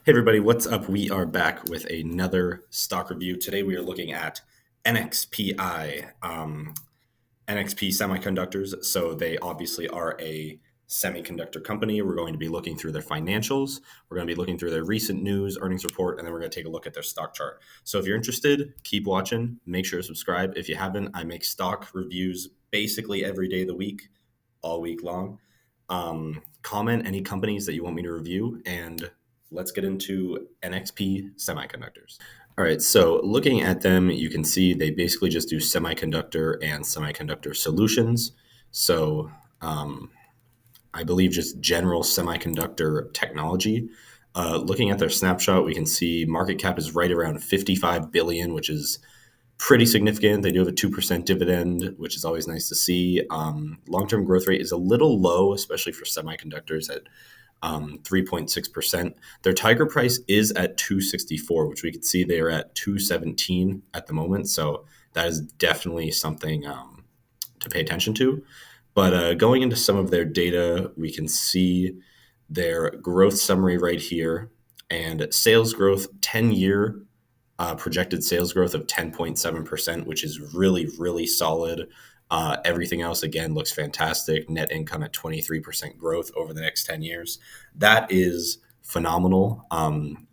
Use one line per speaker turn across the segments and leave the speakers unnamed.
Hey everybody, what's up? We are back with another stock review. Today we are looking at NXPI, NXP Semiconductors. So they obviously are a semiconductor company. We're going to be looking through their financials. We're going to be looking through their recent news, earnings report, and then we're going to take a look at their stock chart. So if you're interested, keep watching. Make sure to subscribe. If you haven't, I make stock reviews basically every day of the week, all week long. Comment any companies that you want me to review, and let's get into NXP Semiconductors. All right, so looking at them, you can see they basically just do semiconductor and semiconductor solutions. So I believe just general semiconductor technology. Looking at their snapshot, we can see market cap is right around 55 billion, which is pretty significant. They do have a 2% dividend, which is always nice to see. Long-term growth rate is a little low, especially for semiconductors at 3.6%. Their tiger price is at 264, which we can see they are at 217 at the moment. So that is definitely something to pay attention to. But going into some of their data, we can see their growth summary right here and sales growth 10-year projected sales growth of 10.7%, which is really, really solid. Everything else, again, looks fantastic. Net income at 23% growth over the next 10 years. That is phenomenal.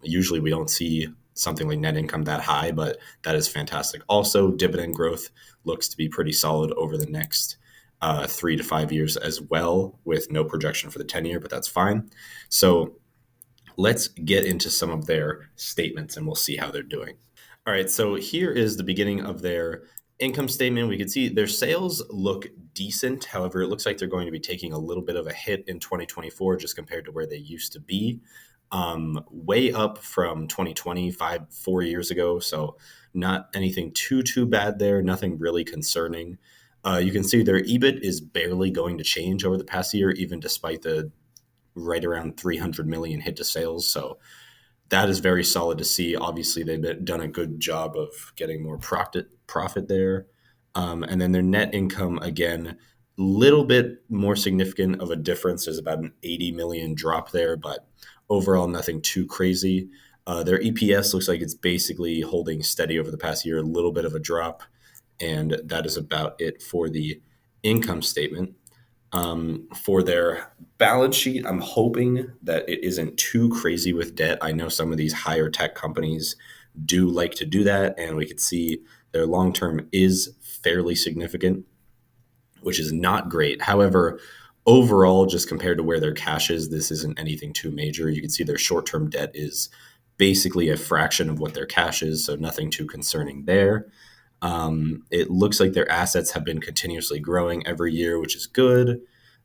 Usually we don't see something like net income that high, but that is fantastic. Also, dividend growth looks to be pretty solid over the next 3 to 5 years as well, with no projection for the 10-year, but that's fine. So let's get into some of their statements and we'll see how they're doing. All right, so here is the beginning of their income statement. We can see their sales look decent. However, it looks like they're going to be taking a little bit of a hit in 2024 just compared to where they used to be. Way up from 2020, 4 years ago. So not anything too bad there. Nothing really concerning. You can see their EBIT is barely going to change over the past year, even despite the right around 300 million hit to sales. So that is very solid to see. Obviously, they've done a good job of getting more profit there. And then their net income, again, little bit more significant of a difference. There's about an 80 million drop there, but overall, nothing too crazy. Their EPS looks like it's basically holding steady over the past year, a little bit of a drop. And that is about it for the income statement. For their balance sheet, I'm hoping that it isn't too crazy with debt. I know some of these higher tech companies do like to do that, and we could see their long term is fairly significant, which is not great. However, overall, just compared to where their cash is, this isn't anything too major. You can see their short term debt is basically a fraction of what their cash is, so nothing too concerning there. It looks like their assets have been continuously growing every year, which is good.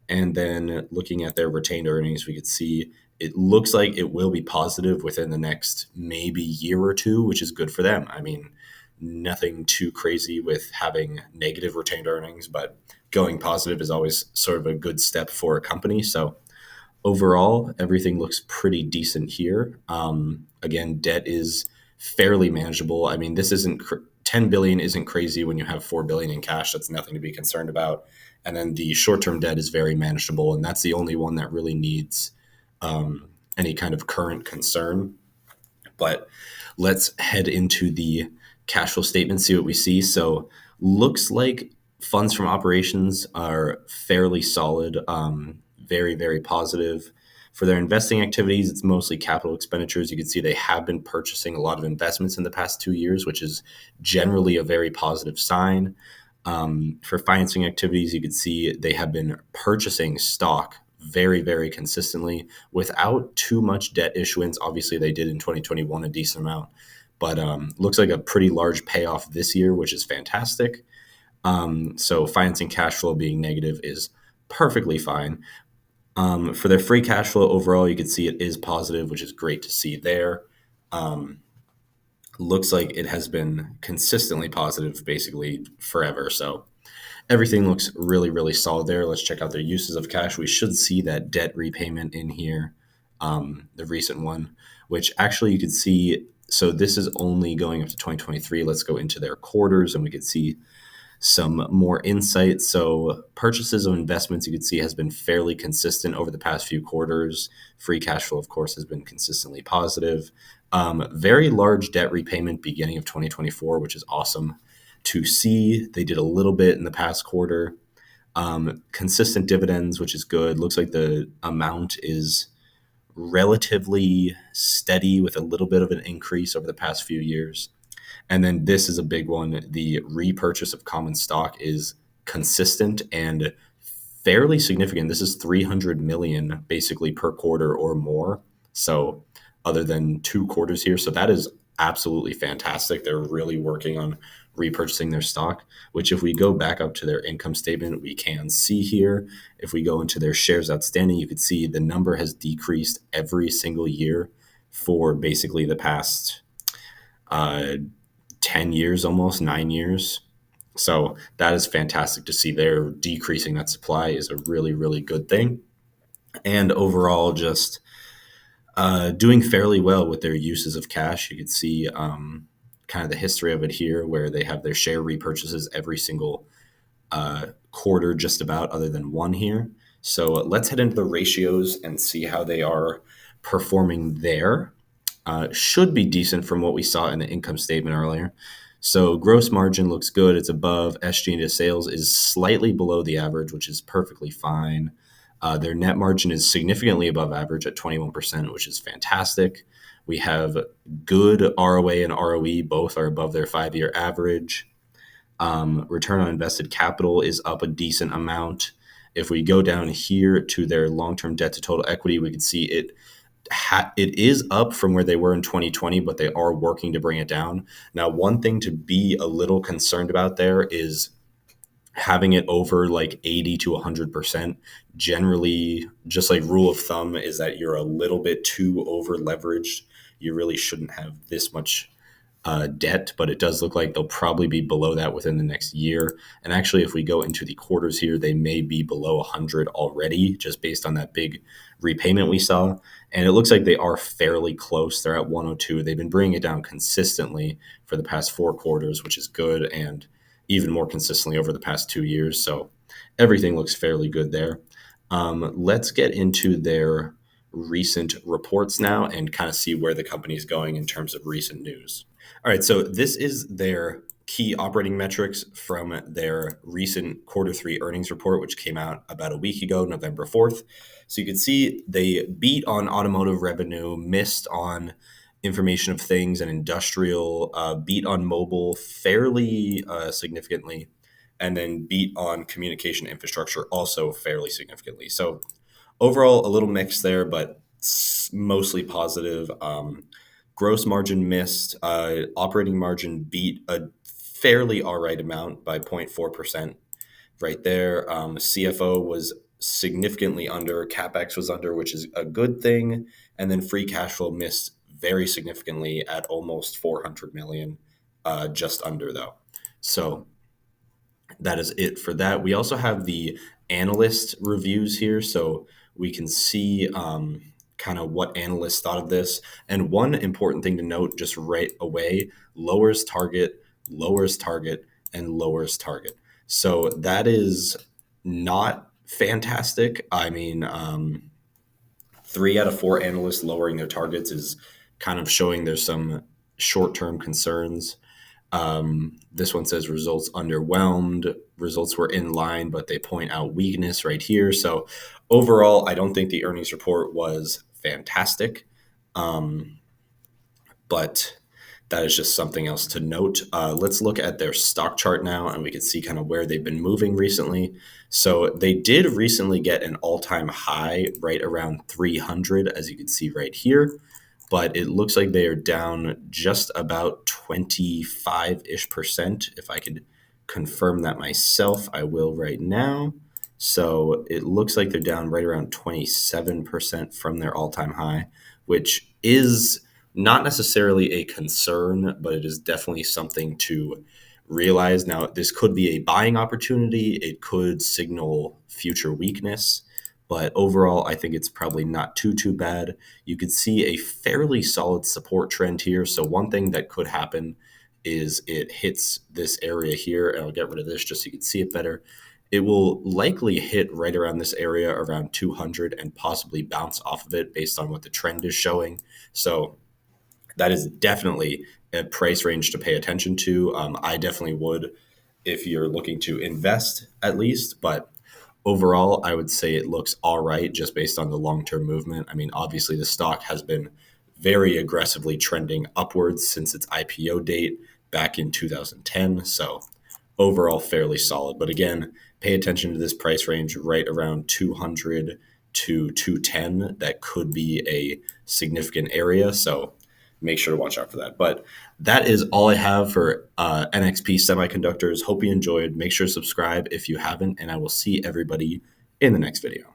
And then looking at their retained earnings, we could see it looks like it will be positive within the next maybe year or two, which is good for them. I mean, nothing too crazy with having negative retained earnings, but going positive is always sort of a good step for a company. So overall, everything looks pretty decent here. Again, debt is fairly manageable. I mean, this isn't 10 billion isn't crazy when you have 4 billion in cash. That's nothing to be concerned about. And then the short-term debt is very manageable, and that's the only one that really needs any kind of current concern. But let's head into the cash flow statement, see what we see. So looks like funds from operations are fairly solid, very, very positive. For their investing activities, it's mostly capital expenditures. You can see they have been purchasing a lot of investments in the past 2 years, which is generally a very positive sign. For financing activities, you can see they have been purchasing stock very, very consistently without too much debt issuance. Obviously, they did in 2021 a decent amount, but looks like a pretty large payoff this year, which is fantastic. So financing cash flow being negative is perfectly fine. For their free cash flow overall, you can see it is positive, which is great to see there. Looks like it has been consistently positive basically forever. So everything looks really, really solid there. Let's check out their uses of cash. We should see that debt repayment in here, the recent one, which actually you could see. So this is only going up to 2023. Let's go into their quarters and we could see some more insight. So purchases of investments, you can see, has been fairly consistent over the past few quarters. Free cash flow, of course, has been consistently positive. Very large debt repayment beginning of 2024, which is awesome to see. They did a little bit in the past quarter. Consistent dividends, which is good. Looks like the amount is relatively steady with a little bit of an increase over the past few years. And then this is a big one. The repurchase of common stock is consistent and fairly significant. This is 300 million basically per quarter or more. So other than 2 quarters here. So that is absolutely fantastic. They're really working on repurchasing their stock, which if we go back up to their income statement, we can see here. If we go into their shares outstanding, you could see the number has decreased every single year for basically the past 10 years, almost 9 years. So that is fantastic to see. They're decreasing that supply is a really, really good thing. And overall, just doing fairly well with their uses of cash. You can see kind of the history of it here, where they have their share repurchases every single quarter, just about, other than one here. So let's head into the ratios and see how they are performing there. Should be decent from what we saw in the income statement earlier. So gross margin looks good. It's above. SG&A to sales is slightly below the average, which is perfectly fine. Their net margin is significantly above average at 21%, which is fantastic. We have good ROA and ROE. Both are above their 5-year average. Return on invested capital is up a decent amount. If we go down here to their long-term debt to total equity, we can see it is up from where they were in 2020, but they are working to bring it down. Now, one thing to be a little concerned about there is having it over like 80 to 100%. Generally, just like rule of thumb is that you're a little bit too over leveraged. You really shouldn't have this much debt, but it does look like they'll probably be below that within the next year. And actually, if we go into the quarters here, they may be below 100 already, just based on that big repayment we saw. And it looks like they are fairly close. They're at 102. They've been bringing it down consistently for the past 4 quarters, which is good, and even more consistently over the past 2 years. So everything looks fairly good there. Let's get into their recent reports now and kind of see where the company is going in terms of recent news. All right, so this is their key operating metrics from their recent Q3 earnings report, which came out about a week ago, November 4th. So you can see they beat on automotive revenue, missed on information of things and industrial, beat on mobile fairly significantly, and then beat on communication infrastructure also fairly significantly. So overall, a little mixed there, but mostly positive. Gross margin missed. Operating margin beat a fairly all right amount by 0.4% right there. CFO was significantly under. CapEx was under, which is a good thing. And then free cash flow missed very significantly at almost 400 million, just under though. So that is it for that. We also have the analyst reviews here, so we can see kind of what analysts thought of this. And one important thing to note just right away, lowers target, and lowers target. So that is not fantastic. I mean, 3 out of 4 analysts lowering their targets is kind of showing there's some short-term concerns. This one says results underwhelmed. Results were in line, but they point out weakness right here. So overall, I don't think the earnings report was fantastic. But that is just something else to note. Let's look at their stock chart now, and we can see kind of where they've been moving recently. So they did recently get an all-time high right around 300, as you can see right here. But it looks like they are down just about 25-ish%. If I could confirm that myself, I will right now. So it looks like they're down right around 27% from their all-time high, which is not necessarily a concern, but it is definitely something to realize. Now, this could be a buying opportunity. It could signal future weakness. But overall, I think it's probably not too bad. You could see a fairly solid support trend here. So one thing that could happen is it hits this area here, and I'll get rid of this just so you can see it better. It will likely hit right around this area, around 200, and possibly bounce off of it based on what the trend is showing. So that is definitely a price range to pay attention to. I definitely would if you're looking to invest at least, but overall, I would say it looks all right just based on the long-term movement. I mean, obviously the stock has been very aggressively trending upwards since its IPO date back in 2010. So overall, fairly solid. But again, pay attention to this price range right around 200 to 210. That could be a significant area. So make sure to watch out for that. But that is all I have for NXP Semiconductors. Hope you enjoyed. Make sure to subscribe if you haven't, and I will see everybody in the next video.